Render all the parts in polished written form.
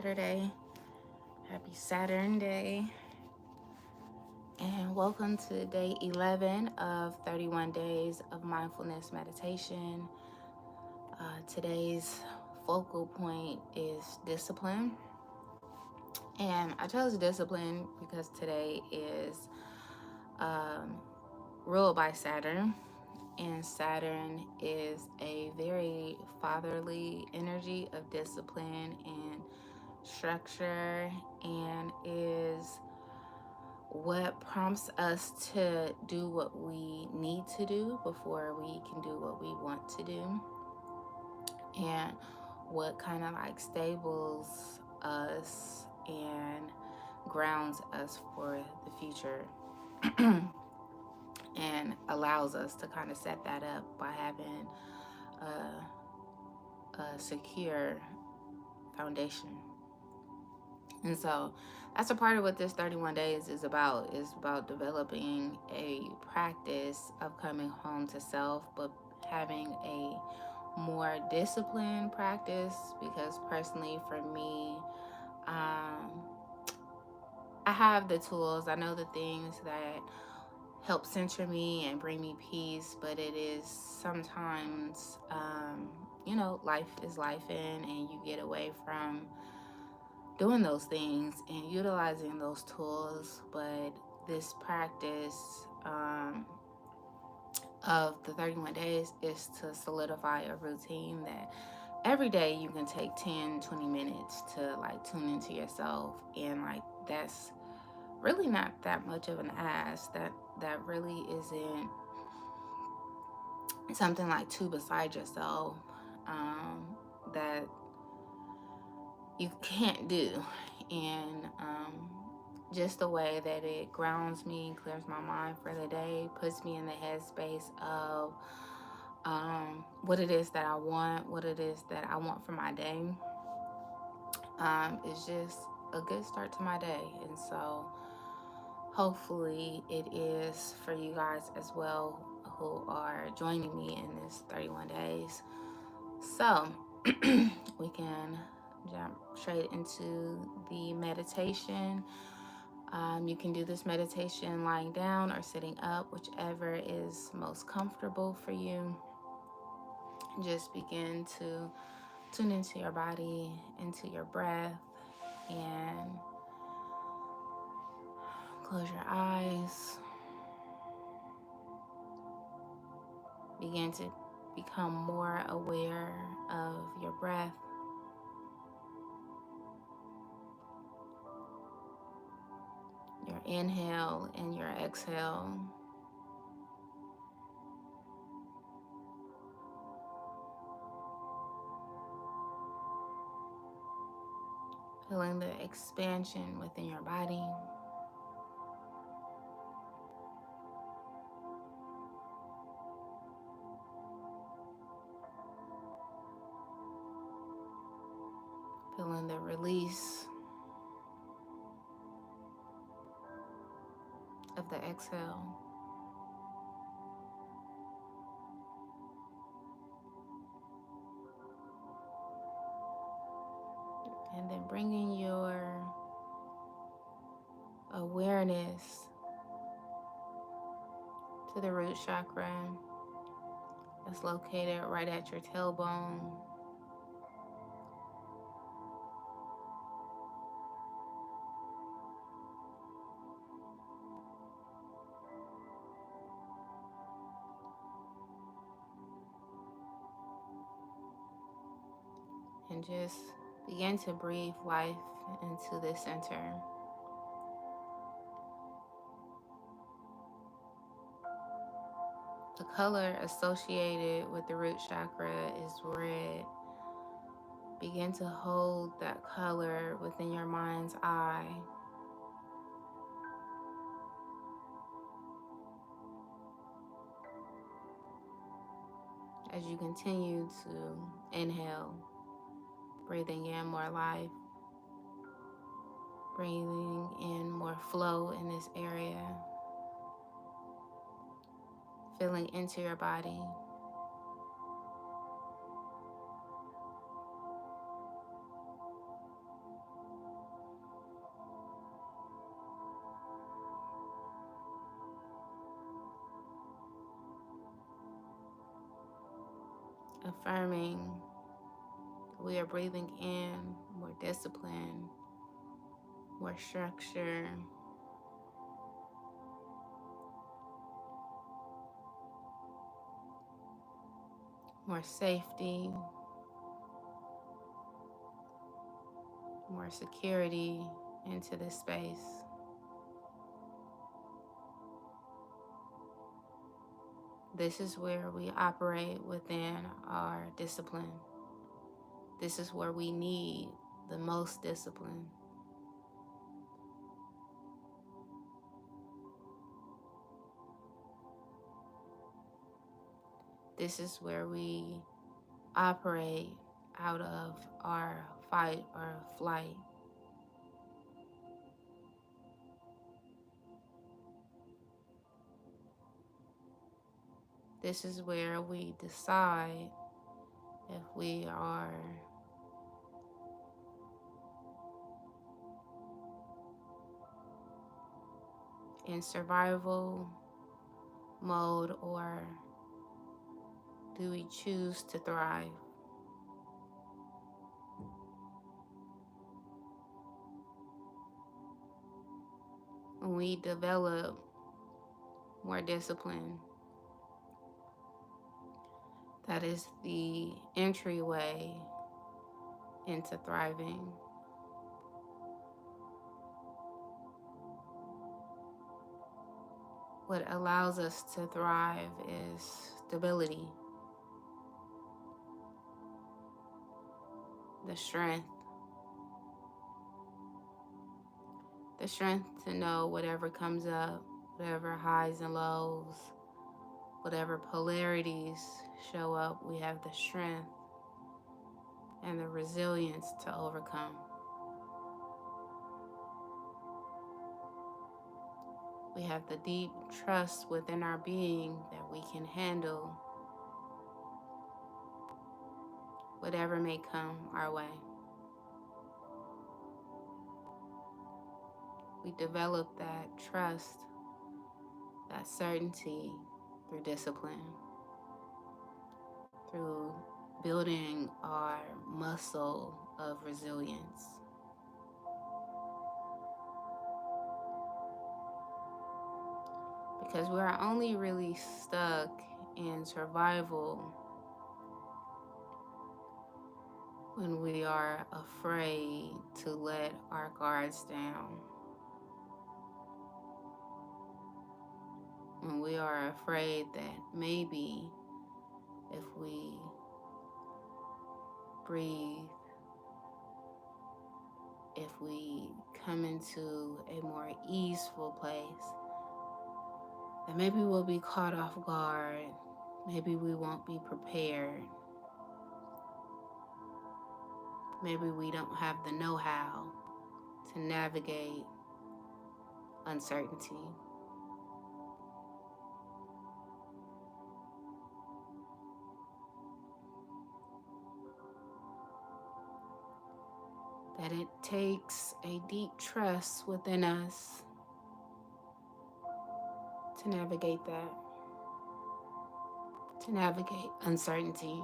Saturday. Happy Saturn Day. And welcome to day 11 of 31 days of mindfulness meditation. Today's focal point is discipline. And I chose discipline because today is um, ruled by Saturn. And Saturn is a very fatherly energy of discipline and structure, and is what prompts us to do what we need to do before we can do what we want to do, and what kind of like stables us and grounds us for the future and allows us to kind of set that up by having a secure foundation. And so that's a part of what this 31 days is about developing a practice of coming home to self, but having a more disciplined practice. Because personally for me, I have the tools, I know the things that help center me and bring me peace, but it is sometimes, life is life in, and you get away from doing those things and utilizing those tools. But this practice of the 31 days is to solidify a routine that every day you can take 10-20 minutes to like tune into yourself. And like, that's really not that much of an ask. That really isn't something like too beside yourself that you can't do. And just the way that it grounds me, clears my mind for the day, puts me in the headspace of what it is that I want, what it is that I want for my day. It's just a good start to my day. And so hopefully it is for you guys as well who are joining me in this 31 days. So we can jump straight into the meditation. You can do this meditation lying down or sitting up, whichever is most comfortable for you. Just begin to tune into your body, into your breath, and close your eyes. Begin to become more aware of your breath. Your inhale and your exhale. Feeling the expansion within your body. Feeling the release of the exhale. And then bringing your awareness to the root chakra that's located right at your tailbone. And just begin to breathe life into this center. The color associated with the root chakra is red. Begin to hold that color within your mind's eye. As you continue to inhale, breathing in more life, breathing in more flow in this area, feeling into your body. affirming we are breathing in more discipline, more structure, more safety, more security into this space. This is where we operate within our discipline. This is where we need the most discipline. This is where we operate out of our fight or flight. This is where we decide if we are in survival mode or do we choose to thrive. When we develop more discipline, that is the entryway into thriving. What allows us to thrive is stability, the strength to know whatever comes up, whatever highs and lows, whatever polarities show up, we have the strength and the resilience to overcome. We have the deep trust within our being that we can handle whatever may come our way. We develop that trust, that certainty through discipline, through building our muscle of resilience. Because we're only really stuck in survival when we are afraid to let our guards down. When we are afraid that maybe if we breathe, if we come into a more easeful place, that maybe we'll be caught off guard, maybe we won't be prepared, maybe we don't have the know-how to navigate uncertainty. That it takes a deep trust within us to navigate that, to navigate uncertainty.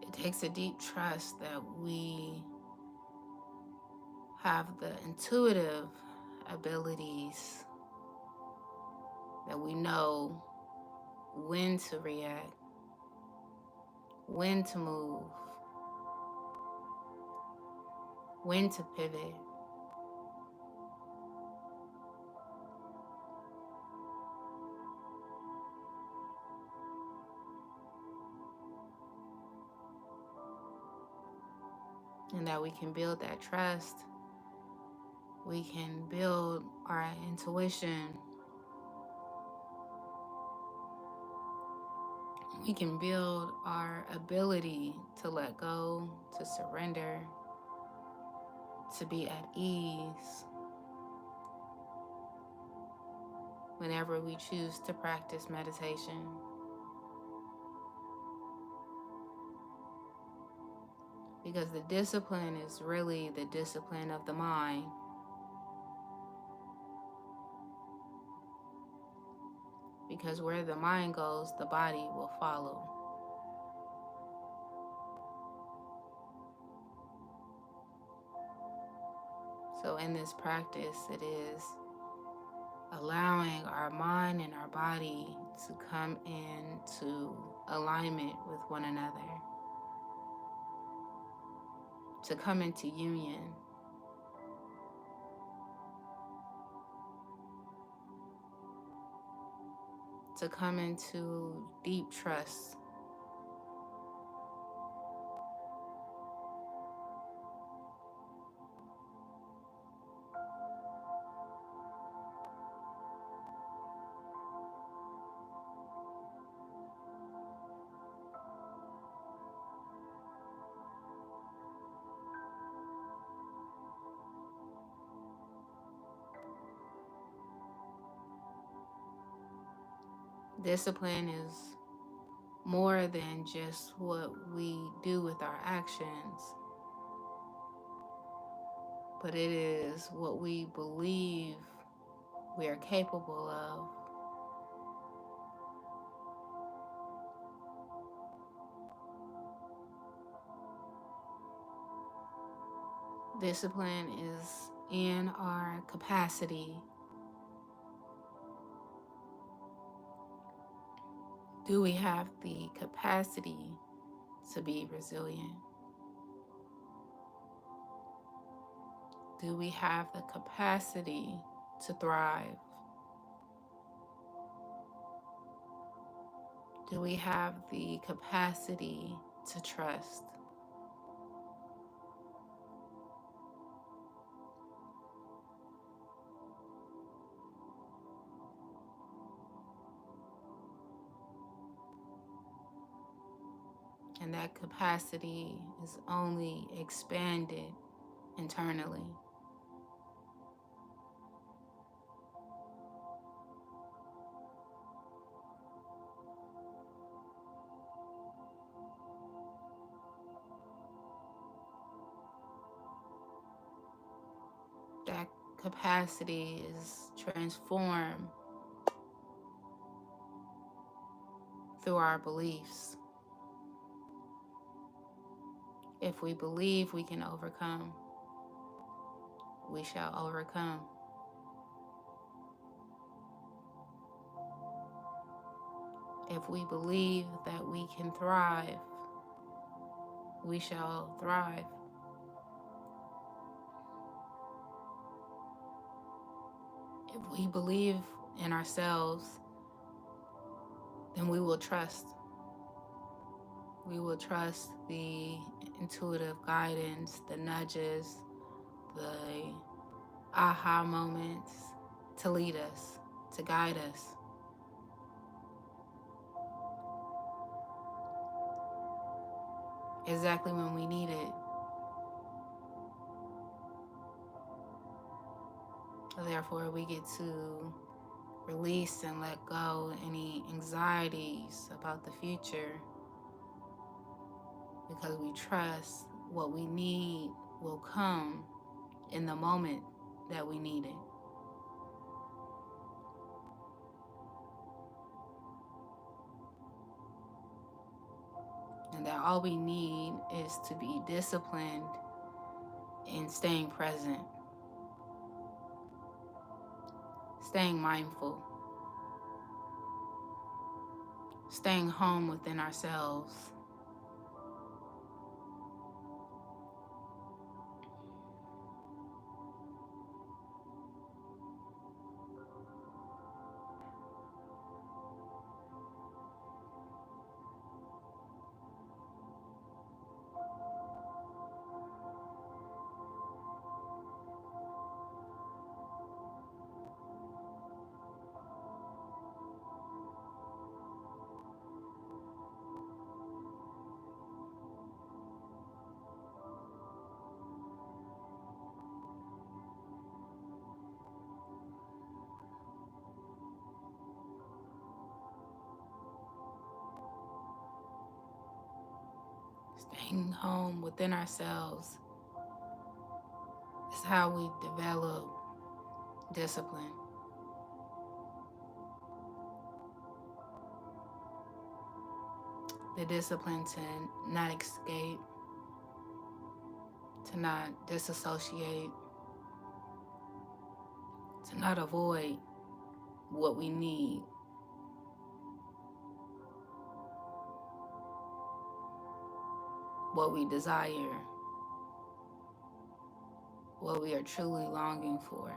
It takes a deep trust that we have the intuitive abilities, that we know when to react, when to move, when to pivot. And that we can build that trust. We can build our intuition. We can build our ability to let go, to surrender, to be at ease whenever we choose to practice meditation. because the discipline is really the discipline of the mind. Because where the mind goes, the body will follow. So in this practice, it is allowing our mind and our body to come into alignment with one another, to come into union. To come into deep trust. Discipline is more than just what we do with our actions, but it is what we believe we are capable of. Discipline is in our capacity. Do we have the capacity to be resilient? Do we have the capacity to thrive? Do we have the capacity to trust? And that capacity is only expanded internally. That capacity is transformed through our beliefs. If we believe we can overcome, we shall overcome. If we believe that we can thrive, we shall thrive. If we believe in ourselves, then we will trust. We will trust the intuitive guidance, the nudges, the aha moments to lead us, to guide us. Exactly when we need it. Therefore, we get to release and let go any anxieties about the future, because we trust what we need will come in the moment that we need it. And that all we need is to be disciplined in staying present, staying mindful, staying home within ourselves. Staying home within ourselves is how we develop discipline. The discipline to not escape, to not disassociate, to not avoid what we need, what we desire, what we are truly longing for.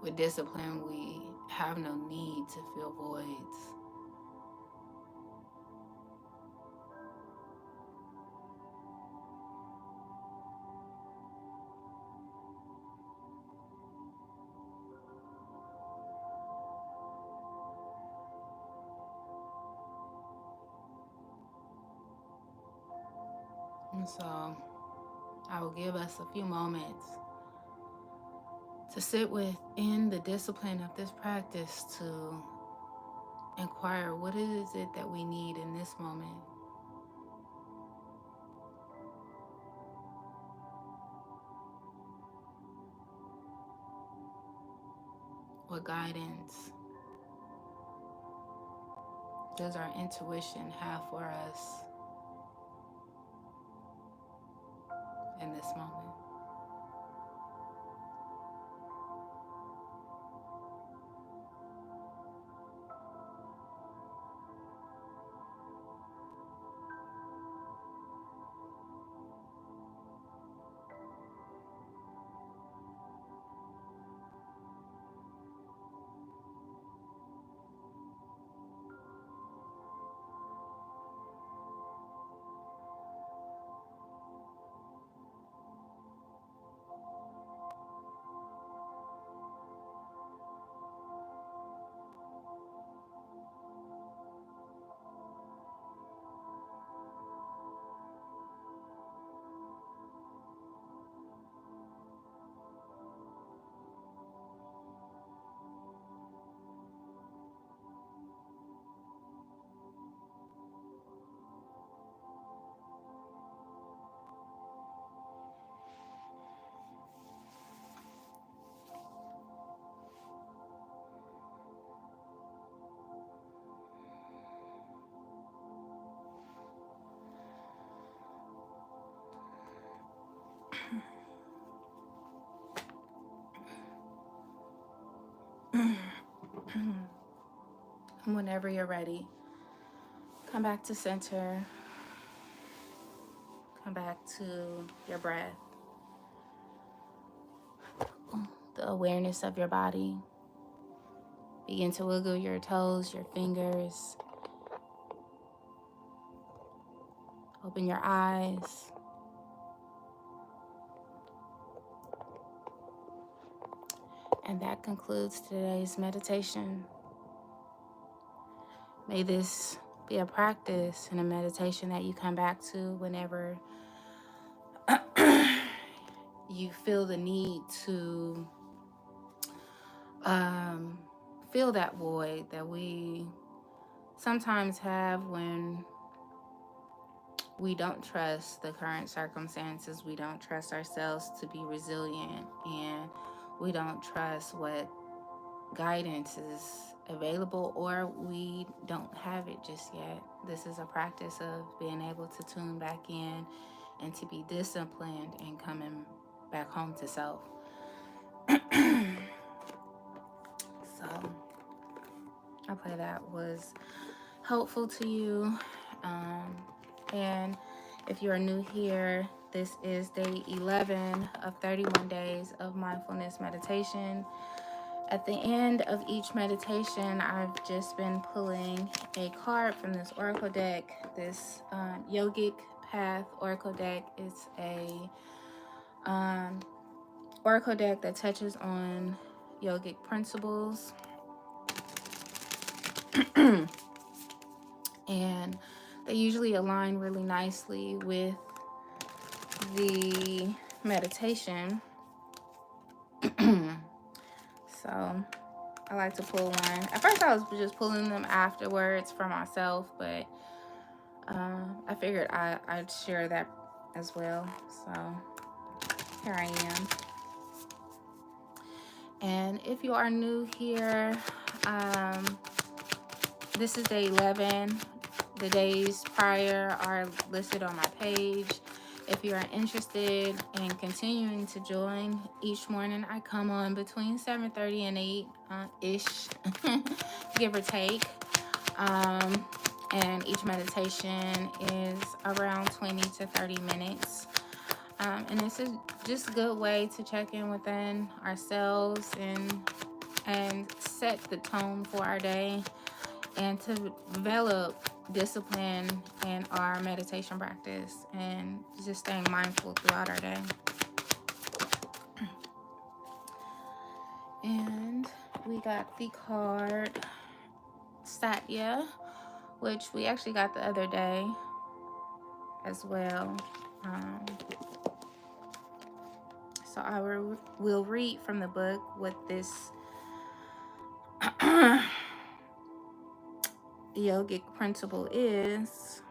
With discipline, we have no need to fill voids. And so I will give us a few moments to sit within the discipline of this practice to inquire what is it that we need in this moment. What guidance does our intuition have for us in this moment? Whenever you're ready, come back to center. Come back to your breath, the awareness of your body. Begin to wiggle your toes, your fingers. Open your eyes. And that concludes today's meditation. May this be a practice and a meditation that you come back to whenever you feel the need to fill that void that we sometimes have when we don't trust the current circumstances. We don't trust ourselves to be resilient, and we don't trust what guidance is available, or we don't have it just yet. This is a practice of being able to tune back in and to be disciplined and coming back home to self. So I pray that was helpful to you. And if you are new here, this is day 11 of 31 days of mindfulness meditation. At the end of each meditation, I've just been pulling a card from this oracle deck. This Yogic Path oracle deck is a oracle deck that touches on yogic principles. And they usually align really nicely with the meditation. So I like to pull one. At first, I was just pulling them afterwards for myself, but I figured I'd share that as well. So here I am. And if you are new here, this is day 11. The days prior are listed on my page. If you are interested in continuing to join, each morning I come on between 7:30 and 8 ish, give or take. And each meditation is around 20 to 30 minutes. And this is just a good way to check in within ourselves and set the tone for our day, and to develop discipline in our meditation practice and just staying mindful throughout our day. And we got the card Satya, which we actually got the other day as well. So I will read from the book what this yogic principle is.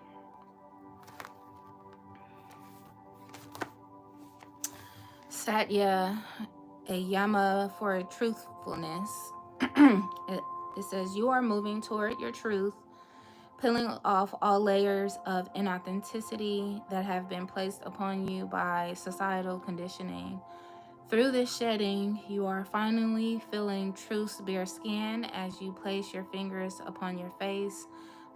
Satya, a yama for truthfulness. It says, you are moving toward your truth, peeling off all layers of inauthenticity that have been placed upon you by societal conditioning. Through this shedding, you are finally feeling truth's bare skin as you place your fingers upon your face,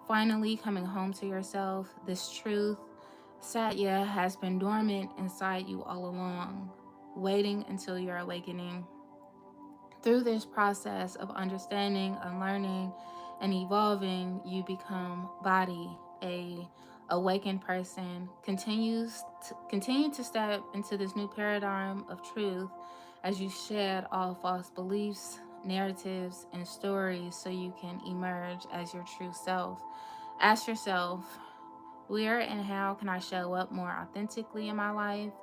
finally coming home to yourself. This truth, Satya, has been dormant inside you all along, waiting until your awakening. Through this process of understanding, unlearning, and evolving, you become body, a awakened person. Continue to step into this new paradigm of truth as you shed all false beliefs, narratives, and stories so you can emerge as your true self. Ask yourself, where and how can I show up more authentically in my life?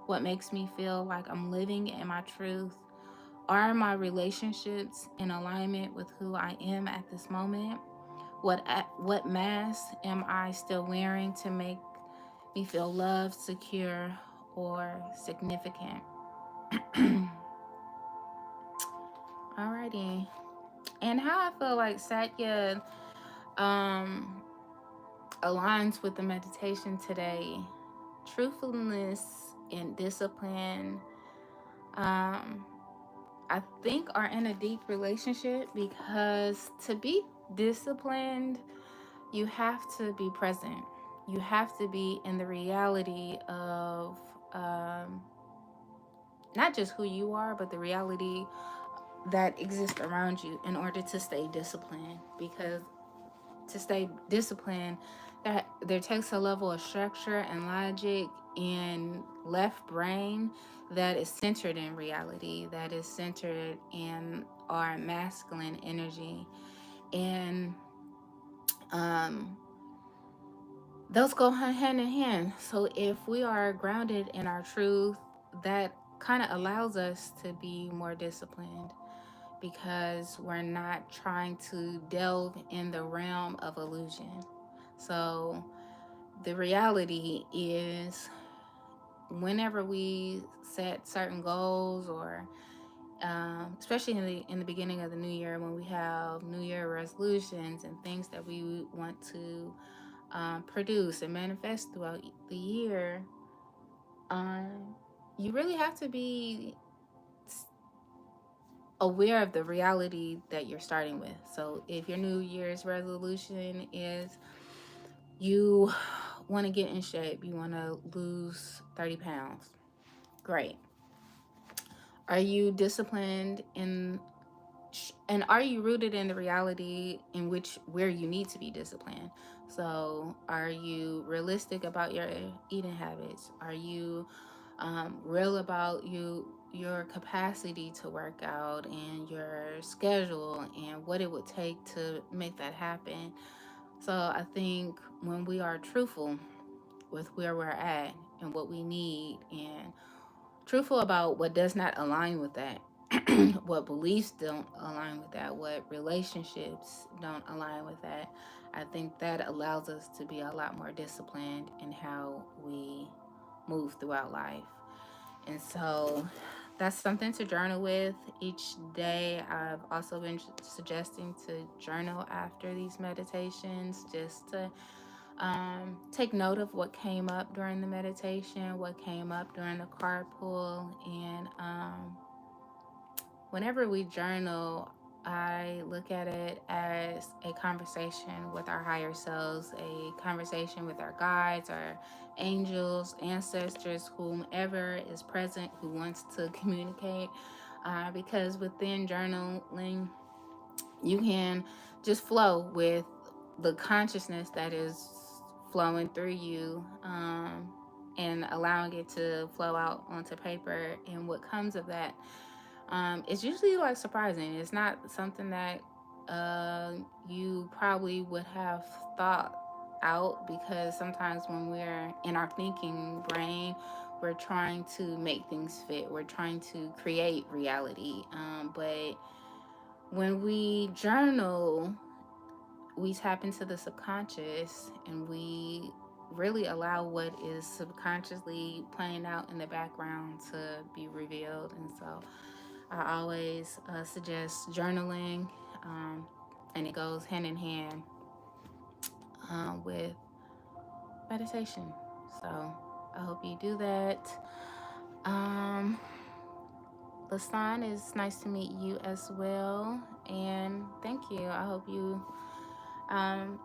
What makes me feel like I'm living in my truth? Are my relationships in alignment with who I am at this moment? What mask am I still wearing to make me feel loved, secure, or significant? Alrighty. And how I feel like Satya aligns with the meditation today. Truthfulness and discipline, I think, are in a deep relationship, because to be disciplined, you have to be present. You have to be in the reality of not just who you are, but the reality that exists around you in order to stay disciplined. Because to stay disciplined, that there takes a level of structure and logic in left brain that is centered in reality, that is centered in our masculine energy. And those go hand in hand. So if we are grounded in our truth, that kind of allows us to be more disciplined, because we're not trying to delve in the realm of illusion. So the reality is, whenever we set certain goals, or especially in the beginning of the new year, when we have New Year resolutions and things that we want to produce and manifest throughout the year, you really have to be aware of the reality that you're starting with. So if your New Year's resolution is you want to get in shape, you want to lose 30 pounds, great. Are you disciplined and are you rooted in the reality in which where you need to be disciplined? So are you realistic about your eating habits? Are you real about your capacity to work out and your schedule and what it would take to make that happen? So I think when we are truthful with where we're at and what we need, and truthful about what does not align with that, what beliefs don't align with that, what relationships don't align with that. I think that allows us to be a lot more disciplined in how we move throughout life. And so that's something to journal with each day. I've also been suggesting to journal after these meditations, just to take note of what came up during the meditation, what came up during the carpool. And whenever we journal, I look at it as a conversation with our higher selves, a conversation with our guides, our angels, ancestors, whomever is present who wants to communicate. Because within journaling, you can just flow with the consciousness that is flowing through you, and allowing it to flow out onto paper. And what comes of that, it's usually like surprising. It's not something that you probably would have thought out, because sometimes when we're in our thinking brain, we're trying to make things fit, we're trying to create reality. But when we journal, we tap into the subconscious, and we really allow what is subconsciously playing out in the background to be revealed. And so I always suggest journaling, and it goes hand in hand with meditation. So I hope you do that. Um, Lasan, it's nice to meet you as well, and thank you. I hope you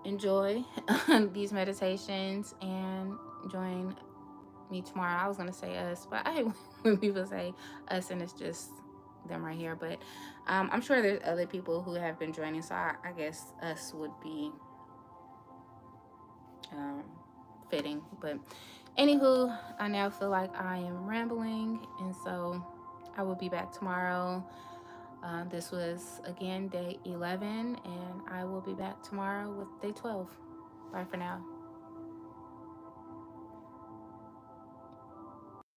enjoy these meditations and join me tomorrow. I was gonna say us, but I hate when people say us and it's just them right here. But I'm sure there's other people who have been joining, so I guess us would be um, fitting. But anywho, I now feel like I am rambling, and so I will be back tomorrow. This was again day 11, and I will be back tomorrow with day 12. Bye for now.